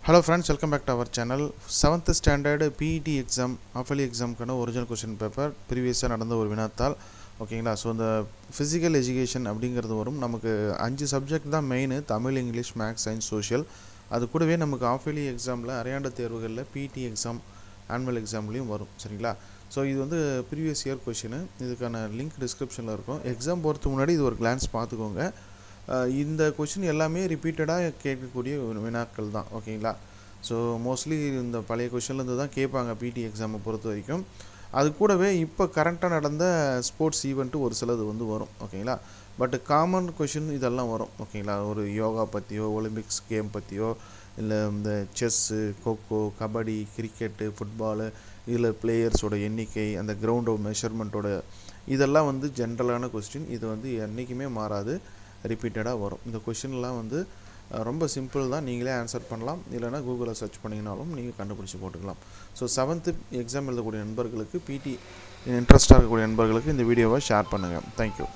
Hello friends, welcome back to our channel. 7th standard PET exam, half-yearly exam கான original question paper previous நடந்த ஒரு வினாத்தாள். ஓகேங்களா? So இந்த physical education அப்படிங்கிறது வரும். நமக்கு 5 சப்ஜெக்ட் தான் main. Tamil, English, maths, science, social. அது கூடவே நமக்கு half-yearly எக்ஸாமில் அரையாண்டு தேர்வுகளில் PET எக்ஸாம், ஆனுவல் எக்ஸாம்லேயும் வரும். சரிங்களா? ஸோ இது வந்து ப்ரீவியஸ் இயர் கொஷினு. இதுக்கான லிங்க் டிஸ்கிரிப்ஷனில் இருக்கும். எக்ஸாம் போகிறதுக்கு முன்னாடி இது ஒரு கிளான்ஸ் பார்த்துக்கோங்க. இந்த கொஷின் எல்லாமே ரிப்பீட்டடாக கேட்கக்கூடிய வினாக்கள் தான். ஓகேங்களா? ஸோ மோஸ்ட்லி இந்த பழைய கொஷின்லேருந்து தான் கேட்பாங்க பிடி எக்ஸாமை பொறுத்த வரைக்கும். அது கூடவே இப்போ கரண்ட்டாக நடந்த ஸ்போர்ட்ஸ் ஈவெண்ட்டு ஒரு சிலது வந்து வரும். ஓகேங்களா? பட் காமன் கொஷின் இதெல்லாம் வரும். ஓகேங்களா? ஒரு யோகா பற்றியோ, ஒலிம்பிக்ஸ் கேம் பற்றியோ, இல்லை இந்த chess, kho kho, kabaddi, cricket, football, இதில் பிளேயர்ஸோட எண்ணிக்கை, அந்த கிரவுண்டோட மெஷர்மெண்ட்டோட இதெல்லாம் வந்து ஜென்ரலான கொஸ்டின். இது வந்து என்றைக்குமே மாறாது, ரிப்பீட்டடாக வரும். இந்த கொஷின்லாம் வந்து ரொம்ப சிம்பிள் தான். நீங்களே ஆன்சர் பண்ணலாம், இல்லைனா கூகுளில் சர்ச் பண்ணிங்கனாலும் நீங்கள் கண்டுபிடிச்சி போட்டுக்கலாம். ஸோ 7th எக்ஸாம் எழுதக்கூடிய நண்பர்களுக்கு, பிடி இன்ட்ரெஸ்டாக இருக்கக்கூடிய நண்பர்களுக்கு இந்த வீடியோவை ஷேர் பண்ணுங்கள். தேங்க்யூ.